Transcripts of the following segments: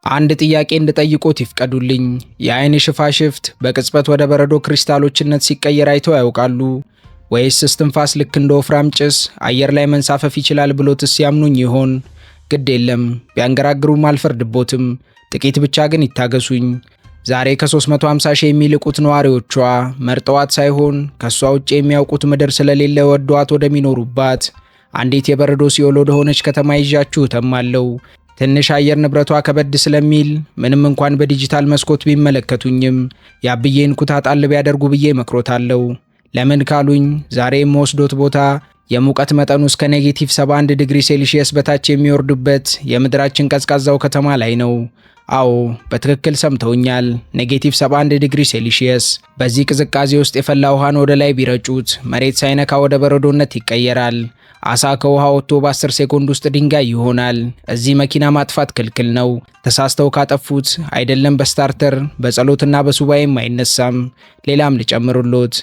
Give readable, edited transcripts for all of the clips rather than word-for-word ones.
አንድ ጥያቄ እንድጠይቆት ይፍቀዱልኝ። የአይን ሽፋሽፍት በቅጽበት ወደ በረዶ ክሪስታሎችነት ሲቀየር አይተው ያውቃሉ? ወይስ እስትንፋስ ልክ እንደ ወፍራም ጭስ አየር ላይ መንሳፈፍ ይችላል ብሎትስ ያምኑኝ ይሆን? ግድ የለም ቢያንገራግሩም አልፈርድቦትም። ጥቂት ብቻ ግን ይታገሱኝ። ዛሬ ከ350 ሺህ የሚልቁት ነዋሪዎቿ መርጠዋት ሳይሆን ከሷ ውጭ የሚያውቁት ምድር ስለሌለ ወደዋት ወደሚኖሩባት አንዲት የበረዶ ሲኦል ወደ ሆነች ከተማ ይዣችሁ ተማለው። ትንሽ አየር ንብረቷ ከበድ ስለሚል ምንም እንኳን በዲጂታል መስኮት ቢመለከቱኝም ያብዬን ኩታ ጣል ቢያደርጉ ብዬ መክሮታለው። ለምን ካሉኝ ዛሬ የምወስዶት ቦታ የሙቀት መጠኑ እስከ -71 ዲግሪ ሴልሺየስ በታች የሚወርድበት የምድራችን ቀዝቃዛው ከተማ ላይ ነው። አዎ በትክክል ሰምተውኛል። -71 ዲግሪ ሴልሺየስ። በዚህ ቅዝቃዜ ውስጥ የፈላ ውሃን ወደ ላይ ቢረጩት መሬት ሳይነካ ወደ በረዶነት ይቀየራል። አሳ ከውሃ ወጥቶ በ10 ሴኮንድ ውስጥ ድንጋይ ይሆናል። እዚህ መኪና ማጥፋት ክልክል ነው። ተሳስተው ካጠፉት አይደለም በስታርተር በጸሎትና በሱባኤም አይነሳም። ሌላም ልጨምሩሎት።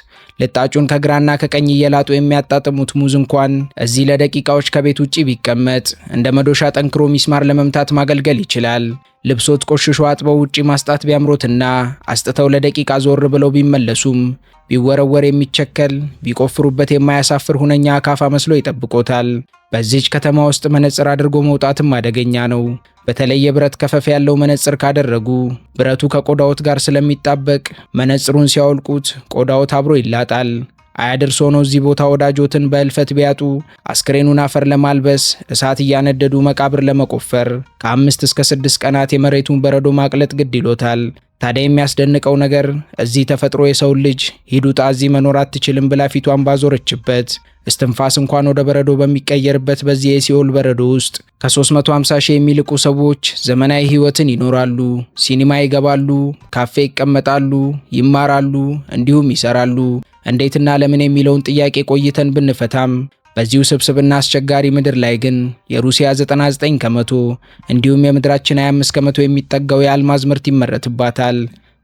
ልጣጩን ከግራና ከቀኝ እየላጡ የሚያጣጥሙት ሙዝ እንኳን እዚህ ለደቂቃዎች ከቤት ውጪ ቢቀመጥ እንደ መዶሻ ጠንክሮ ሚስማር ለመምታት ማገልገል ይችላል። ልብሶት ቆሽሾ አጥበው ውጪ ማስጣት ቢያምሮትና አስጥተው ለደቂቃ ዞር ብለው ቢመለሱም ቢወረወር የሚቸከል ቢቆፍሩበት የማያሳፍር ሁነኛ አካፋ መስሎ ይጠብቆታል። በዚች ከተማ ውስጥ መነጽር አድርጎ መውጣትም አደገኛ ነው። በተለይ የብረት ከፈፍ ያለው መነጽር ካደረጉ ብረቱ ከቆዳዎት ጋር ስለሚጣበቅ መነጽሩን ሲያወልቁት ቆዳዎት አብሮ ይላጣል። አያድርሶ ነው እዚህ ቦታ ወዳጆትን በእልፈት ቢያጡ አስክሬኑን አፈር ለማልበስ እሳት እያነደዱ መቃብር ለመቆፈር ከ5 እስከ 6 ቀናት የመሬቱን በረዶ ማቅለጥ ግድ ይሎታል። ታዲያ የሚያስደንቀው ነገር እዚህ ተፈጥሮ የሰው ልጅ ሂዱጣ እዚህ መኖር አትችልም ብላ ፊቷን ባዞረችበት እስትንፋስ እንኳን ወደ በረዶ በሚቀየርበት በዚህ የሲኦል በረዶ ውስጥ ከ350 ሺህ የሚልቁ ሰዎች ዘመናዊ ህይወትን ይኖራሉ። ሲኒማ ይገባሉ፣ ካፌ ይቀመጣሉ፣ ይማራሉ፣ እንዲሁም ይሰራሉ። እንዴትና ለምን የሚለውን ጥያቄ ቆይተን ብንፈታም በዚሁ ስብስብና አስቸጋሪ ምድር ላይ ግን የሩሲያ 99 ከመቶ እንዲሁም የምድራችን 25 ከመቶ የሚጠጋው የአልማዝ ምርት ይመረትባታል።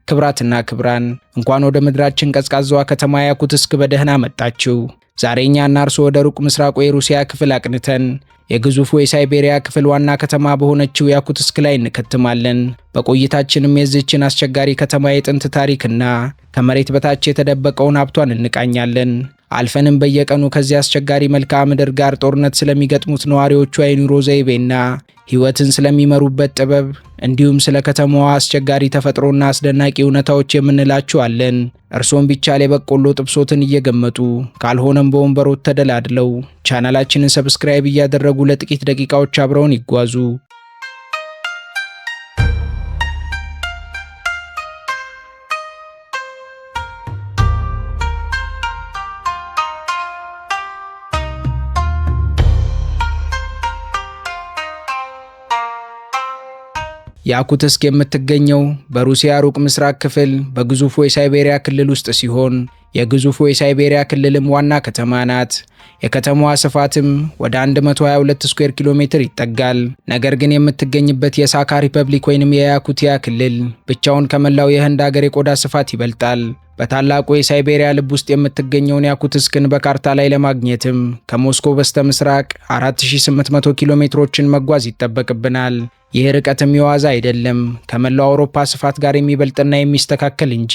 ክብራትና ክብራን እንኳን ወደ ምድራችን ቀዝቃዛዋ ከተማ ያኩትስክ በደህና መጣችሁ። ዛሬኛና እርሶ ወደ ሩቅ ምስራቁ የሩሲያ ክፍል አቅንተን የግዙፉ የሳይቤሪያ ክፍል ዋና ከተማ በሆነችው ያኩትስክ ላይ እንከትማለን። በቆይታችንም የዚህችን አስቸጋሪ ከተማ የጥንት ታሪክና ከመሬት በታች የተደበቀውን ሀብቷን እንቃኛለን። አልፈንም በየቀኑ ከዚህ አስቸጋሪ መልክዓ ምድር ጋር ጦርነት ስለሚገጥሙት ነዋሪዎቿ የኑሮ ዘይቤና ህይወትን ስለሚመሩበት ጥበብ እንዲሁም ስለ ከተማዋ አስቸጋሪ ተፈጥሮና አስደናቂ እውነታዎች የምንላችሁ አለን። እርሶም ቢቻል የበቆሎ ጥብሶትን እየገመጡ ካልሆነም በወንበሮት ተደላድለው ቻናላችንን ሰብስክራይብ እያደረጉ ለጥቂት ደቂቃዎች አብረውን ይጓዙ። ያኩትስክ የምትገኘው በሩሲያ ሩቅ ምስራቅ ክፍል በግዙፉ የሳይቤሪያ ክልል ውስጥ ሲሆን የግዙፉ የሳይቤሪያ ክልልም ዋና ከተማ ናት። የከተማዋ ስፋትም ወደ 122 ስኩዌር ኪሎ ሜትር ይጠጋል። ነገር ግን የምትገኝበት የሳካ ሪፐብሊክ ወይንም የያኩቲያ ክልል ብቻውን ከመላው የህንድ ሀገር የቆዳ ስፋት ይበልጣል። በታላቁ የሳይቤሪያ ልብ ውስጥ የምትገኘውን ያኩትስክን በካርታ ላይ ለማግኘትም ከሞስኮ በስተ ምስራቅ 4800 ኪሎ ሜትሮችን መጓዝ ይጠበቅብናል። ይህ ርቀትም የዋዛ አይደለም፣ ከመላው አውሮፓ ስፋት ጋር የሚበልጥና የሚስተካከል እንጂ።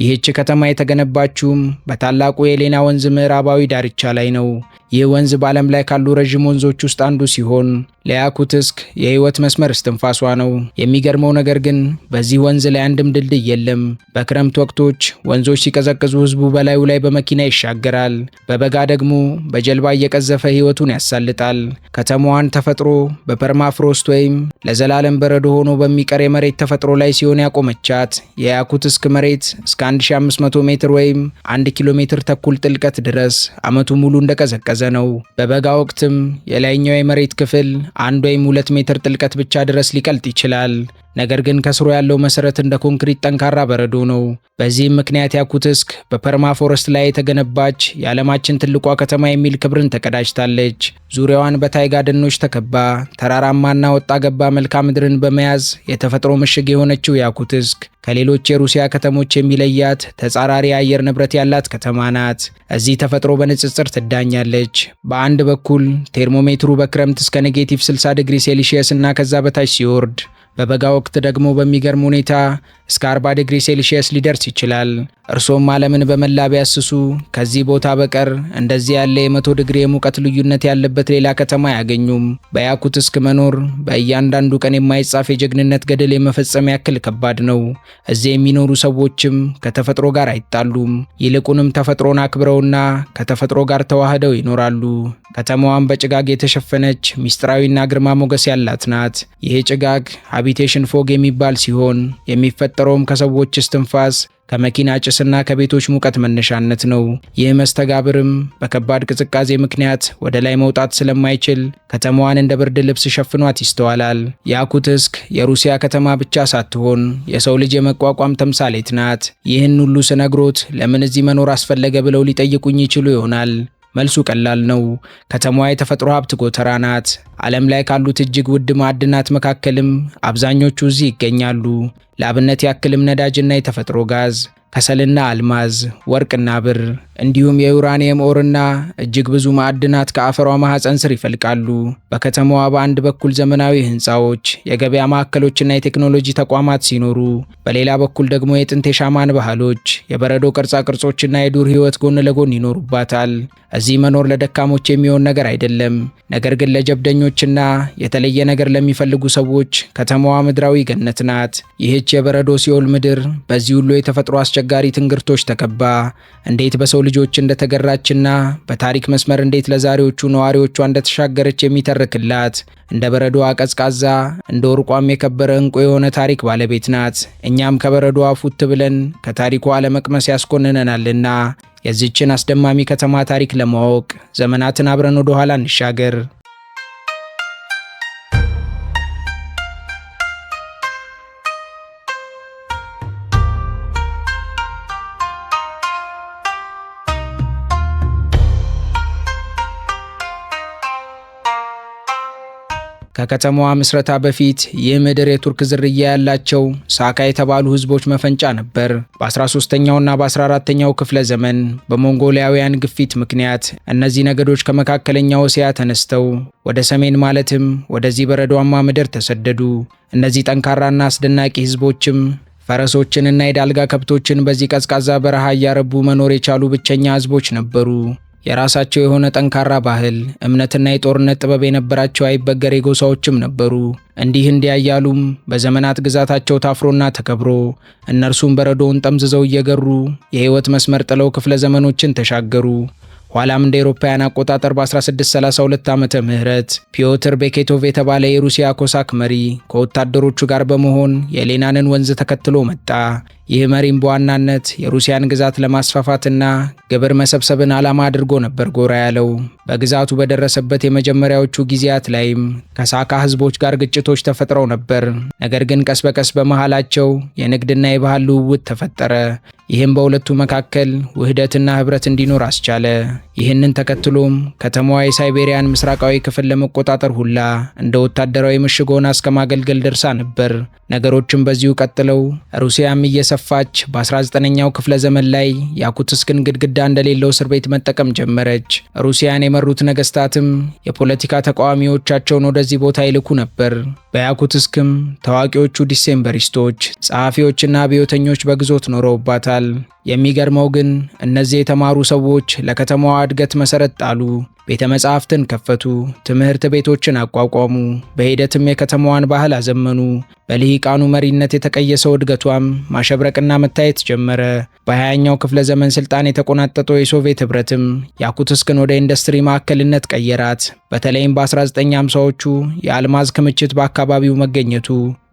ይህች ከተማ የተገነባችውም በታላቁ የሌና ወንዝ ምዕራባዊ ዳርቻ ላይ ነው። ይህ ወንዝ በዓለም ላይ ካሉ ረዥም ወንዞች ውስጥ አንዱ ሲሆን ለያኩትስክ የህይወት መስመር እስትንፋሷ ነው። የሚገርመው ነገር ግን በዚህ ወንዝ ላይ አንድም ድልድይ የለም። በክረምት ወቅቶች ወንዞች ሲቀዘቅዙ ህዝቡ በላዩ ላይ በመኪና ይሻገራል። በበጋ ደግሞ በጀልባ እየቀዘፈ ህይወቱን ያሳልጣል። ከተማዋን ተፈጥሮ በፐርማፍሮስት ወይም ለዘላለም በረዶ ሆኖ በሚቀር የመሬት ተፈጥሮ ላይ ሲሆን ያቆመቻት የያኩትስክ መሬት እስከ 1500 ሜትር ወይም 1 ኪሎ ሜትር ተኩል ጥልቀት ድረስ ዓመቱ ሙሉ እንደቀዘቀዘ ነው። በበጋ ወቅትም የላይኛው የመሬት ክፍል 1 ወይም 2 ሜትር ጥልቀት ብቻ ድረስ ሊቀልጥ ይችላል። ነገር ግን ከስሩ ያለው መሰረት እንደ ኮንክሪት ጠንካራ በረዶ ነው። በዚህም ምክንያት ያኩትስክ በፐርማፎረስት ላይ የተገነባች የዓለማችን ትልቋ ከተማ የሚል ክብርን ተቀዳጅታለች። ዙሪያዋን በታይጋ ደኖች ተከባ ተራራማና ወጣ ገባ መልክዓ ምድርን በመያዝ የተፈጥሮ ምሽግ የሆነችው ያኩትስክ ከሌሎች የሩሲያ ከተሞች የሚለያት ተጻራሪ አየር ንብረት ያላት ከተማ ናት። እዚህ ተፈጥሮ በንጽጽር ትዳኛለች። በአንድ በኩል ቴርሞሜትሩ በክረምት እስከ -60 ዲግሪ ሴልሺየስ እና ከዛ በታች ሲወርድ በበጋ ወቅት ደግሞ በሚገርም ሁኔታ እስከ 40 ዲግሪ ሴልሺየስ ሊደርስ ይችላል። እርሶም ዓለምን በመላ ቢያስሱ ከዚህ ቦታ በቀር እንደዚህ ያለ የ100 ዲግሪ የሙቀት ልዩነት ያለበት ሌላ ከተማ አያገኙም። በያኩትስክ መኖር በእያንዳንዱ ቀን የማይጻፍ የጀግንነት ገድል የመፈጸም ያክል ከባድ ነው። እዚህ የሚኖሩ ሰዎችም ከተፈጥሮ ጋር አይጣሉም። ይልቁንም ተፈጥሮን አክብረውና ከተፈጥሮ ጋር ተዋህደው ይኖራሉ። ከተማዋን በጭጋግ የተሸፈነች ሚስጥራዊና ግርማ ሞገስ ያላት ናት። ይህ ጭጋግ ሃቢቴሽን ፎግ የሚባል ሲሆን የሚፈጠረውም ከሰዎች እስትንፋስ፣ ከመኪና ጭስና ከቤቶች ሙቀት መነሻነት ነው። ይህ መስተጋብርም በከባድ ቅዝቃዜ ምክንያት ወደ ላይ መውጣት ስለማይችል ከተማዋን እንደ ብርድ ልብስ ሸፍኗት ይስተዋላል። ያኩትስክ የሩሲያ ከተማ ብቻ ሳትሆን የሰው ልጅ የመቋቋም ተምሳሌት ናት። ይህን ሁሉ ስነግሮት ለምን እዚህ መኖር አስፈለገ ብለው ሊጠይቁኝ ይችሉ ይሆናል። መልሱ ቀላል ነው። ከተማዋ የተፈጥሮ ሀብት ጎተራ ናት። ዓለም ላይ ካሉት እጅግ ውድ ማዕድናት መካከልም አብዛኞቹ እዚህ ይገኛሉ። ለአብነት ያክልም ነዳጅና የተፈጥሮ ጋዝ፣ ከሰልና አልማዝ፣ ወርቅና ብር እንዲሁም የዩራኒየም ኦርና እጅግ ብዙ ማዕድናት ከአፈሯ ማህፀን ስር ይፈልቃሉ። በከተማዋ በአንድ በኩል ዘመናዊ ህንፃዎች፣ የገበያ ማዕከሎችና የቴክኖሎጂ ተቋማት ሲኖሩ፣ በሌላ በኩል ደግሞ የጥንት የሻማን ባህሎች፣ የበረዶ ቅርጻ ቅርጾችና የዱር ህይወት ጎን ለጎን ይኖሩባታል። እዚህ መኖር ለደካሞች የሚሆን ነገር አይደለም። ነገር ግን ለጀብደኞችና የተለየ ነገር ለሚፈልጉ ሰዎች ከተማዋ ምድራዊ ገነት ናት። ይህች የበረዶ ሲኦል ምድር በዚህ ሁሉ የተፈጥሮ አስቸጋሪ ትንግርቶች ተከባ እንዴት በሰው ልጆች እንደተገራችና በታሪክ መስመር እንዴት ለዛሬዎቹ ነዋሪዎቿ እንደተሻገረች የሚተርክላት እንደ በረዶዋ ቀዝቃዛ እንደ ወርቋም የከበረ እንቁ የሆነ ታሪክ ባለቤት ናት። እኛም ከበረዶዋ ፉት ብለን ከታሪኳ ለመቅመስ ያስኮንነናልና የዚህችን አስደማሚ ከተማ ታሪክ ለማወቅ ዘመናትን አብረን ወደ ኋላ እንሻገር። ከከተማዋ ምስረታ በፊት ይህ ምድር የቱርክ ዝርያ ያላቸው ሳካ የተባሉ ህዝቦች መፈንጫ ነበር። በ13ኛውና በ14ኛው ክፍለ ዘመን በሞንጎሊያውያን ግፊት ምክንያት እነዚህ ነገዶች ከመካከለኛው እስያ ተነስተው ወደ ሰሜን ማለትም ወደዚህ በረዷማ ምድር ተሰደዱ። እነዚህ ጠንካራና አስደናቂ ህዝቦችም ፈረሶችንና የዳልጋ ከብቶችን በዚህ ቀዝቃዛ በረሃ እያረቡ መኖር የቻሉ ብቸኛ ህዝቦች ነበሩ። የራሳቸው የሆነ ጠንካራ ባህል፣ እምነትና የጦርነት ጥበብ የነበራቸው አይበገሬ ጎሳዎችም ነበሩ። እንዲህ እንዲያያሉም በዘመናት ግዛታቸው ታፍሮና ተከብሮ እነርሱም በረዶውን ጠምዝዘው እየገሩ የህይወት መስመር ጥለው ክፍለ ዘመኖችን ተሻገሩ። ኋላም እንደ አውሮፓውያን አቆጣጠር በ1632 ዓመተ ምህረት ፒዮትር ቤኬቶቭ የተባለ የሩሲያ ኮሳክ መሪ ከወታደሮቹ ጋር በመሆን የሌናንን ወንዝ ተከትሎ መጣ። ይህ መሪም በዋናነት የሩሲያን ግዛት ለማስፋፋትና ግብር መሰብሰብን ዓላማ አድርጎ ነበር ጎራ ያለው። በግዛቱ በደረሰበት የመጀመሪያዎቹ ጊዜያት ላይም ከሳካ ህዝቦች ጋር ግጭቶች ተፈጥረው ነበር። ነገር ግን ቀስ በቀስ በመሃላቸው የንግድና የባህል ልውውጥ ተፈጠረ። ይህም በሁለቱ መካከል ውህደትና ህብረት እንዲኖር አስቻለ። ይህንን ተከትሎም ከተማዋ የሳይቤሪያን ምስራቃዊ ክፍል ለመቆጣጠር ሁላ እንደ ወታደራዊ ምሽግ ሆና እስከ ማገልገል ደርሳ ነበር። ነገሮችም በዚሁ ቀጥለው ሩሲያም እየሰፋች በ19ኛው ክፍለ ዘመን ላይ ያኩትስክን ግድግዳ እንደሌለው እስር ቤት መጠቀም ጀመረች። ሩሲያን የመሩት ነገስታትም የፖለቲካ ተቃዋሚዎቻቸውን ወደዚህ ቦታ ይልኩ ነበር። በያኩትስክም ታዋቂዎቹ ዲሴምበሪስቶች፣ ጸሐፊዎችና አብዮተኞች በግዞት ኖረውባታል። የሚገርመው ግን እነዚህ የተማሩ ሰዎች ለከተማዋ እድገት መሰረት ጣሉ። ቤተ መጻሕፍትን ከፈቱ፣ ትምህርት ቤቶችን አቋቋሙ፣ በሂደትም የከተማዋን ባህል አዘመኑ። በልሂቃኑ መሪነት የተቀየሰው እድገቷም ማሸብረቅና መታየት ጀመረ። በ20ኛው ክፍለ ዘመን ስልጣን የተቆናጠጠው የሶቪየት ህብረትም ያኩትስክን ወደ ኢንዱስትሪ ማዕከልነት ቀየራት። በተለይም በ1950ዎቹ የአልማዝ ክምችት በአካባቢው መገኘቱ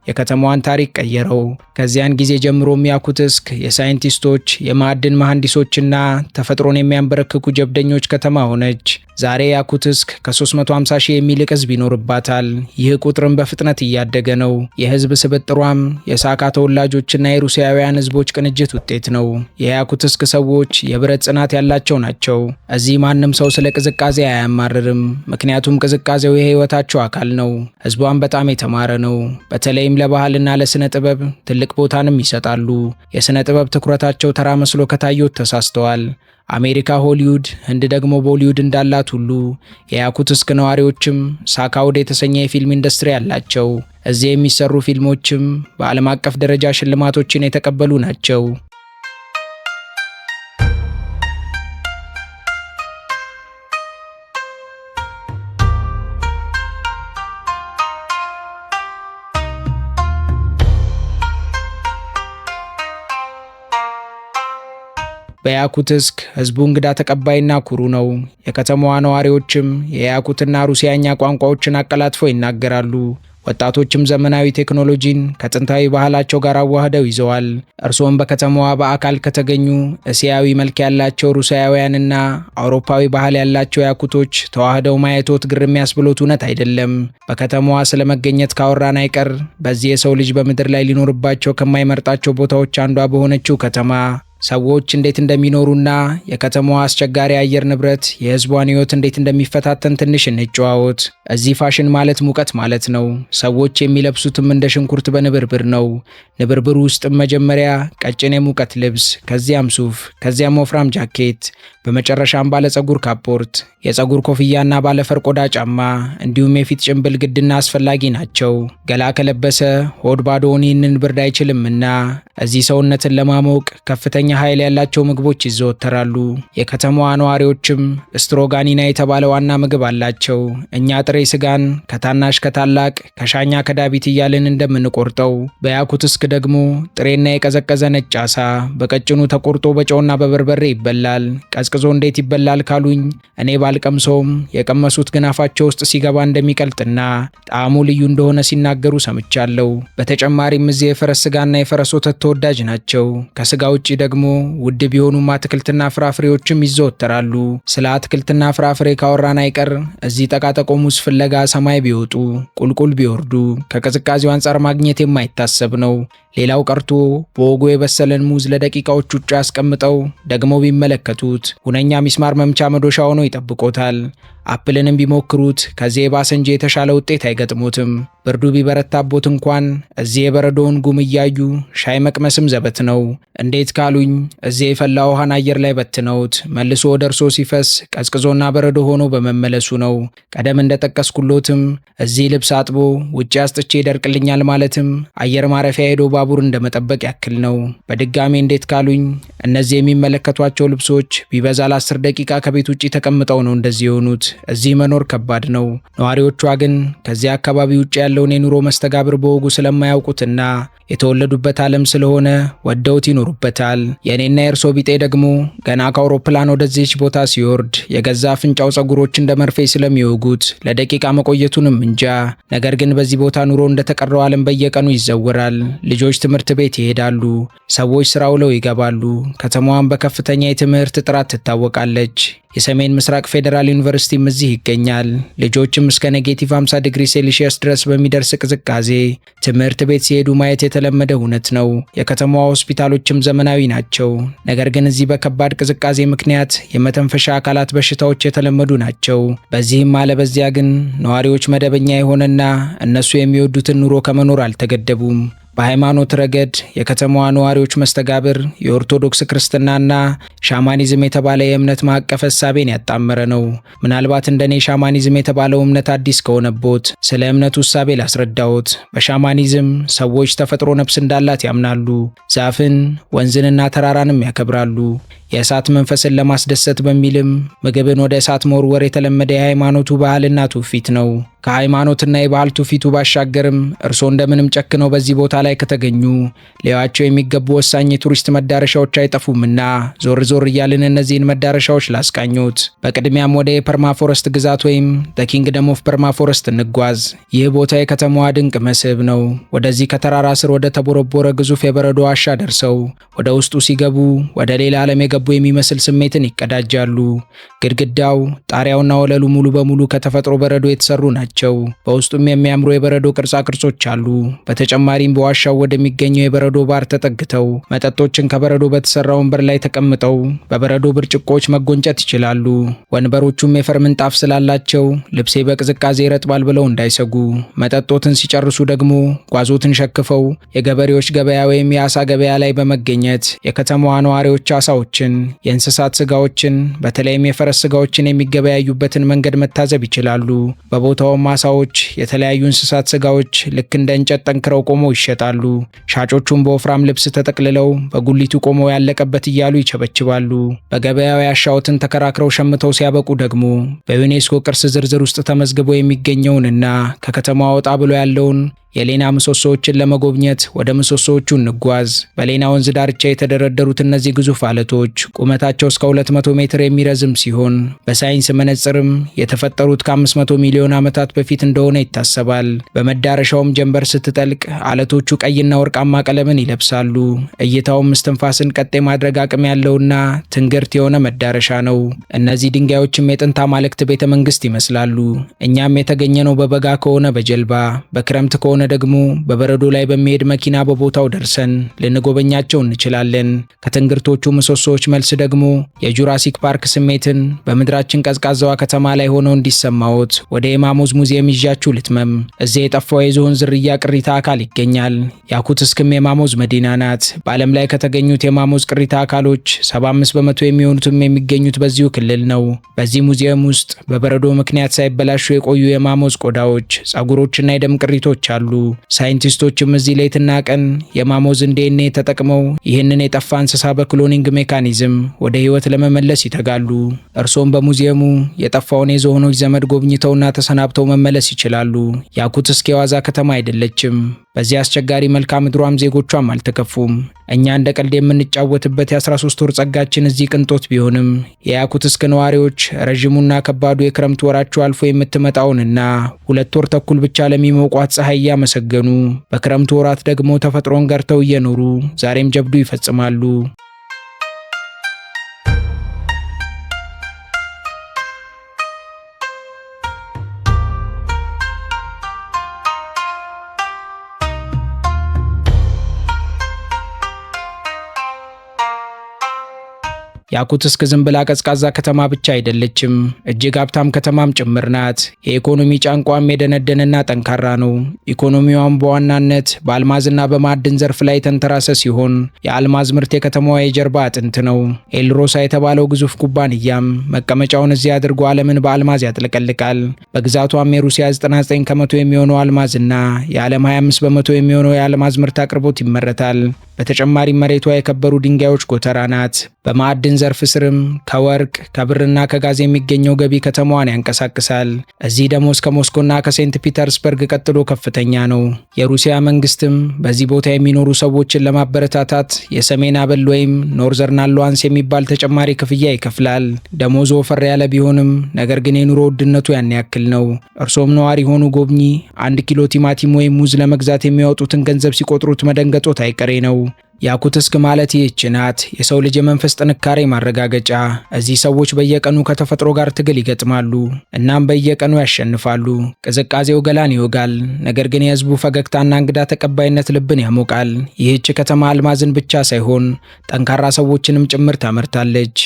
የከተማዋን ታሪክ ቀየረው። ከዚያን ጊዜ ጀምሮም ያኩትስክ የሳይንቲስቶች፣ የማዕድን መሐንዲሶችና ተፈጥሮን የሚያንበረክኩ ጀብደኞች ከተማ ሆነች። ዛሬ ያኩትስክ ከ350 ሺህ የሚልቅ ህዝብ ይኖርባታል። ይህ ቁጥርም በፍጥነት እያደገ ነው። የህዝብ ስብጥሯም የሳካ ተወላጆችና የሩሲያውያን ህዝቦች ቅንጅት ውጤት ነው። የያኩትስክ ሰዎች የብረት ጽናት ያላቸው ናቸው። እዚህ ማንም ሰው ስለ ቅዝቃዜ አያማርርም፣ ምክንያቱም ቅዝቃዜው የህይወታቸው አካል ነው። ህዝቧም በጣም የተማረ ነው። በተለይም ለባህልና ለስነ ጥበብ ትልቅ ቦታንም ይሰጣሉ። የስነ ጥበብ ትኩረታቸው ተራ መስሎ ከታዩት ተሳስተዋል። አሜሪካ ሆሊውድ፣ ህንድ ደግሞ ቦሊውድ እንዳላት ሁሉ የያኩትስክ ነዋሪዎችም ሳካውድ የተሰኘ የፊልም ኢንዱስትሪ አላቸው። እዚህ የሚሰሩ ፊልሞችም በዓለም አቀፍ ደረጃ ሽልማቶችን የተቀበሉ ናቸው። በያኩትስክ ህዝቡ እንግዳ ተቀባይና ኩሩ ነው። የከተማዋ ነዋሪዎችም የያኩትና ሩሲያኛ ቋንቋዎችን አቀላጥፈው ይናገራሉ። ወጣቶችም ዘመናዊ ቴክኖሎጂን ከጥንታዊ ባህላቸው ጋር አዋህደው ይዘዋል። እርስዎም በከተማዋ በአካል ከተገኙ እስያዊ መልክ ያላቸው ሩሲያውያንና አውሮፓዊ ባህል ያላቸው ያኩቶች ተዋህደው ማየቶት ግርም ያስብሎት እውነት አይደለም። በከተማዋ ስለመገኘት ካወራን አይቀር በዚህ የሰው ልጅ በምድር ላይ ሊኖርባቸው ከማይመርጣቸው ቦታዎች አንዷ በሆነችው ከተማ ሰዎች እንዴት እንደሚኖሩና የከተማዋ አስቸጋሪ አየር ንብረት የህዝቧን ህይወት እንዴት እንደሚፈታተን ትንሽ እንጨዋወት። እዚህ ፋሽን ማለት ሙቀት ማለት ነው። ሰዎች የሚለብሱትም እንደ ሽንኩርት በንብርብር ነው። ንብርብሩ ውስጥም መጀመሪያ ቀጭን የሙቀት ልብስ፣ ከዚያም ሱፍ፣ ከዚያም ወፍራም ጃኬት፣ በመጨረሻም ባለጸጉር ካፖርት፣ የጸጉር ኮፍያና ባለፈር ቆዳ ጫማ እንዲሁም የፊት ጭንብል ግድና አስፈላጊ ናቸው። ገላ ከለበሰ ሆድ ባዶውን ይህንን ብርድ አይችልምና እዚህ ሰውነትን ለማሞቅ ከፍተኛ ኃይል ያላቸው ምግቦች ይዘወተራሉ። የከተማዋ ነዋሪዎችም ስትሮጋኒና የተባለ ዋና ምግብ አላቸው። እኛ ጥሬ ስጋን ከታናሽ ከታላቅ ከሻኛ ከዳቢት እያልን እንደምንቆርጠው በያኩትስክ ደግሞ ጥሬና የቀዘቀዘ ነጭ አሳ በቀጭኑ ተቆርጦ በጨውና በበርበሬ ይበላል። ቀዝቅዞ እንዴት ይበላል ካሉኝ እኔ ባልቀምሰውም የቀመሱት ግን አፋቸው ውስጥ ሲገባ እንደሚቀልጥና ጣዕሙ ልዩ እንደሆነ ሲናገሩ ሰምቻለሁ። በተጨማሪም እዚህ የፈረስ ስጋና የፈረስ ወተት ተወዳጅ ናቸው። ከስጋ ውጪ ደግሞ ውድ ቢሆኑም አትክልትና ፍራፍሬዎችም ይዘወተራሉ። ስለ አትክልትና ፍራፍሬ ካወራን አይቀር እዚህ ጠቃጠቆ ሙዝ ፍለጋ ሰማይ ቢወጡ ቁልቁል ቢወርዱ ከቅዝቃዜው አንጻር ማግኘት የማይታሰብ ነው። ሌላው ቀርቶ በወጉ የበሰለን ሙዝ ለደቂቃዎች ውጭ ያስቀምጠው ደግሞ ቢመለከቱት ሁነኛ ሚስማር መምቻ መዶሻ ሆኖ ይጠብቆታል። አፕልንም ቢሞክሩት ከዚህ የባሰ እንጂ የተሻለ ውጤት አይገጥሙትም። ብርዱ ቢበረታቦት እንኳን እዚህ የበረዶውን ጉም እያዩ ሻይ መቅመስም ዘበት ነው። እንዴት ካሉኝ እዚህ የፈላ ውሃን አየር ላይ በትነውት መልሶ ወደ እርሶ ሲፈስ ቀዝቅዞና በረዶ ሆኖ በመመለሱ ነው። ቀደም እንደጠቀስኩሎትም እዚህ ልብስ አጥቦ ውጭ አስጥቼ ይደርቅልኛል ማለትም አየር ማረፊያ ሄዶ ባቡር እንደመጠበቅ ያክል ነው። በድጋሚ እንዴት ካሉኝ እነዚህ የሚመለከቷቸው ልብሶች ቢበዛ ለ10 ደቂቃ ከቤት ውጭ ተቀምጠው ነው እንደዚህ የሆኑት። እዚህ መኖር ከባድ ነው። ነዋሪዎቿ ግን ከዚህ አካባቢ ውጭ ያለውን የኑሮ መስተጋብር በወጉ ስለማያውቁትና የተወለዱበት ዓለም ስለሆነ ወደውት ይኖሩበታል። የኔና የእርሶ ቢጤ ደግሞ ገና ከአውሮፕላን ወደዚህች ቦታ ሲወርድ የገዛ አፍንጫው ጸጉሮች እንደ መርፌ ስለሚወጉት ለደቂቃ መቆየቱንም እንጃ። ነገር ግን በዚህ ቦታ ኑሮ እንደተቀረው ዓለም በየቀኑ ይዘወራል። ልጆች ትምህርት ቤት ይሄዳሉ። ሰዎች ስራ ውለው ይገባሉ። ከተማዋን በከፍተኛ የትምህርት ጥራት ትታወቃለች። የሰሜን ምስራቅ ፌዴራል ዩኒቨርሲቲም እዚህ ይገኛል። ልጆችም እስከ ኔጌቲቭ 50 ዲግሪ ሴልሺየስ ድረስ በሚደርስ ቅዝቃዜ ትምህርት ቤት ሲሄዱ ማየት የተለመደ እውነት ነው። የከተማዋ ሆስፒታሎችም ዘመናዊ ናቸው። ነገር ግን እዚህ በከባድ ቅዝቃዜ ምክንያት የመተንፈሻ አካላት በሽታዎች የተለመዱ ናቸው። በዚህም አለ በዚያ ግን ነዋሪዎች መደበኛ የሆነና እነሱ የሚወዱትን ኑሮ ከመኖር አልተገደቡም። በሃይማኖት ረገድ የከተማዋ ነዋሪዎች መስተጋብር የኦርቶዶክስ ክርስትናና ሻማኒዝም የተባለ የእምነት ማዕቀፍ ሐሳቤን ያጣመረ ነው። ምናልባት እንደኔ ሻማኒዝም የተባለው እምነት አዲስ ከሆነቦት ስለ እምነቱ ሐሳቤ ላስረዳዎት። በሻማኒዝም ሰዎች ተፈጥሮ ነፍስ እንዳላት ያምናሉ። ዛፍን፣ ወንዝንና ተራራንም ያከብራሉ። የእሳት መንፈስን ለማስደሰት በሚልም ምግብን ወደ እሳት መወርወር የተለመደ የሃይማኖቱ ባህልና ትውፊት ነው። ከሃይማኖትና የባህል ትውፊቱ ባሻገርም እርሶ እንደምንም ጨክነው በዚህ ቦታ ላይ ከተገኙ ሊያዩዋቸው የሚገቡ ወሳኝ የቱሪስት መዳረሻዎች አይጠፉምና ዞር ዞር እያልን እነዚህን መዳረሻዎች ላስቃኙት። በቅድሚያም ወደ የፐርማፎረስት ግዛት ወይም ዘ ኪንግደም ኦፍ ፐርማፎረስት እንጓዝ። ይህ ቦታ የከተማዋ ድንቅ መስህብ ነው። ወደዚህ ከተራራ ስር ወደ ተቦረቦረ ግዙፍ የበረዶ ዋሻ ደርሰው ወደ ውስጡ ሲገቡ ወደ ሌላ ዓለም የገቡ የሚመስል ስሜትን ይቀዳጃሉ። ግድግዳው፣ ጣሪያውና ወለሉ ሙሉ በሙሉ ከተፈጥሮ በረዶ የተሰሩ ናቸው። በውስጡም የሚያምሩ የበረዶ ቅርጻ ቅርጾች አሉ። በተጨማሪም በዋሻው ወደሚገኘው የበረዶ ባር ተጠግተው መጠጦችን ከበረዶ በተሰራ ወንበር ላይ ተቀምጠው በበረዶ ብርጭቆዎች መጎንጨት ይችላሉ። ወንበሮቹም የፈር ምንጣፍ ስላላቸው ልብሴ በቅዝቃዜ ይረጥባል ብለው እንዳይሰጉ፣ መጠጦትን ሲጨርሱ ደግሞ ጓዞትን ሸክፈው የገበሬዎች ገበያ ወይም የአሳ ገበያ ላይ በመገኘት የከተማዋ ነዋሪዎች አሳዎችን፣ ነጋዴዎችን የእንስሳት ስጋዎችን በተለይም የፈረስ ስጋዎችን የሚገበያዩበትን መንገድ መታዘብ ይችላሉ። በቦታውም ማሳዎች የተለያዩ እንስሳት ስጋዎች ልክ እንደ እንጨት ጠንክረው ቆመው ይሸጣሉ። ሻጮቹም በወፍራም ልብስ ተጠቅልለው በጉሊቱ ቆመው ያለቀበት እያሉ ይቸበችባሉ። በገበያው ያሻውትን ተከራክረው ሸምተው ሲያበቁ ደግሞ በዩኔስኮ ቅርስ ዝርዝር ውስጥ ተመዝግቦ የሚገኘውንና ከከተማዋ ወጣ ብሎ ያለውን የሌና ምሰሶዎችን ለመጎብኘት ወደ ምሰሶዎቹ እንጓዝ። በሌና ወንዝ ዳርቻ የተደረደሩት እነዚህ ግዙፍ አለቶች ቁመታቸው እስከ 200 ሜትር የሚረዝም ሲሆን በሳይንስ መነጽርም የተፈጠሩት ከ500 ሚሊዮን ዓመታት በፊት እንደሆነ ይታሰባል። በመዳረሻውም ጀንበር ስትጠልቅ አለቶቹ ቀይና ወርቃማ ቀለምን ይለብሳሉ። እይታውም እስትንፋስን ቀጥ የማድረግ አቅም ያለውና ትንግርት የሆነ መዳረሻ ነው። እነዚህ ድንጋዮችም የጥንት አማልክት ቤተ መንግስት ይመስላሉ። እኛም የተገኘነው በበጋ ከሆነ በጀልባ በክረምት ከሆነ ደግሞ በበረዶ ላይ በሚሄድ መኪና በቦታው ደርሰን ልንጎበኛቸው እንችላለን። ከትንግርቶቹ ምሰሶዎች መልስ ደግሞ የጁራሲክ ፓርክ ስሜትን በምድራችን ቀዝቃዛዋ ከተማ ላይ ሆነው እንዲሰማዎት ወደ የማሞዝ ሙዚየም ይዣችሁ ልትመም። እዚህ የጠፋው የዝሆን ዝርያ ቅሪታ አካል ይገኛል። ያኩትስክም የማሞዝ መዲና ናት። በዓለም ላይ ከተገኙት የማሞዝ ቅሪታ አካሎች 75 በመቶ የሚሆኑትም የሚገኙት በዚሁ ክልል ነው። በዚህ ሙዚየም ውስጥ በበረዶ ምክንያት ሳይበላሹ የቆዩ የማሞዝ ቆዳዎች፣ ጸጉሮችና የደም ቅሪቶች አሉ። ሳይንቲስቶችም እዚህ ሌትና ቀን የማሞዝን ዲኤንኤ ተጠቅመው ይህንን የጠፋ እንስሳ በክሎኒንግ ሜካኒዝም ወደ ህይወት ለመመለስ ይተጋሉ። እርሶም በሙዚየሙ የጠፋውን የዝሆኖች ዘመድ ጎብኝተውና ተሰናብተው መመለስ ይችላሉ። ያኩትስክ የዋዛ ከተማ አይደለችም። በዚህ አስቸጋሪ መልክዓ ምድሯም ዜጎቿም አልተከፉም። እኛ እንደ ቀልድ የምንጫወትበት የ13 ወር ጸጋችን እዚህ ቅንጦት ቢሆንም የያኩትስክ ነዋሪዎች ረዥሙና ከባዱ የክረምት ወራቸው አልፎ የምትመጣውንና 2 ወር ተኩል ብቻ ለሚሞቋት ፀሐይ እያመሰገኑ በክረምቱ ወራት ደግሞ ተፈጥሮን ገርተው እየኖሩ ዛሬም ጀብዱ ይፈጽማሉ። ያኩትስክ ዝም ብላ ቀዝቃዛ ከተማ ብቻ አይደለችም፣ እጅግ ሀብታም ከተማም ጭምር ናት። የኢኮኖሚ ጫንቋም የደነደነና ጠንካራ ነው። ኢኮኖሚዋም በዋናነት በአልማዝና በማዕድን ዘርፍ ላይ የተንተራሰ ሲሆን የአልማዝ ምርት የከተማዋ የጀርባ አጥንት ነው። ኤልሮሳ የተባለው ግዙፍ ኩባንያም መቀመጫውን እዚህ አድርጎ ዓለምን በአልማዝ ያጥለቀልቃል። በግዛቷም የሩሲያ 99 ከመቶ የሚሆነው አልማዝና የዓለም 25 በመቶ የሚሆነው የአልማዝ ምርት አቅርቦት ይመረታል። በተጨማሪም መሬቷ የከበሩ ድንጋዮች ጎተራ ናት። በማዕድን ዘርፍ ስርም ከወርቅ ከብርና ከጋዝ የሚገኘው ገቢ ከተማዋን ያንቀሳቅሳል። እዚህ ደሞዝ ከሞስኮና ከሴንት ፒተርስበርግ ቀጥሎ ከፍተኛ ነው። የሩሲያ መንግስትም በዚህ ቦታ የሚኖሩ ሰዎችን ለማበረታታት የሰሜን አበል ወይም ኖርዘርን አሎዋንስ የሚባል ተጨማሪ ክፍያ ይከፍላል። ደሞዙ ወፈር ያለ ቢሆንም ነገር ግን የኑሮ ውድነቱ ያን ያክል ነው። እርሶም ነዋሪ ሆኑ ጎብኚ 1 ኪሎ ቲማቲም ወይም ሙዝ ለመግዛት የሚያወጡትን ገንዘብ ሲቆጥሩት መደንገጦት አይቀሬ ነው። ያኩትስክ ማለት ይህች ናት፣ የሰው ልጅ የመንፈስ ጥንካሬ ማረጋገጫ። እዚህ ሰዎች በየቀኑ ከተፈጥሮ ጋር ትግል ይገጥማሉ፣ እናም በየቀኑ ያሸንፋሉ። ቅዝቃዜው ገላን ይወጋል፣ ነገር ግን የህዝቡ ፈገግታና እንግዳ ተቀባይነት ልብን ያሞቃል። ይህች ከተማ አልማዝን ብቻ ሳይሆን ጠንካራ ሰዎችንም ጭምር ታመርታለች።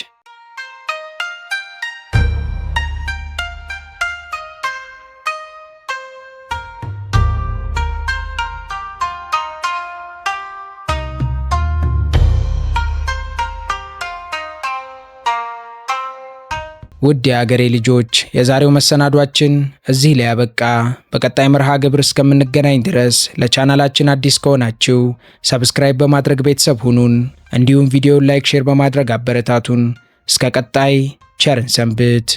ውድ የአገሬ ልጆች የዛሬው መሰናዷችን እዚህ ላይ ያበቃ። በቀጣይ መርሃ ግብር እስከምንገናኝ ድረስ ለቻናላችን አዲስ ከሆናችሁ ሰብስክራይብ በማድረግ ቤተሰብ ሁኑን። እንዲሁም ቪዲዮውን ላይክ፣ ሼር በማድረግ አበረታቱን። እስከ ቀጣይ ቸርን ሰንብት።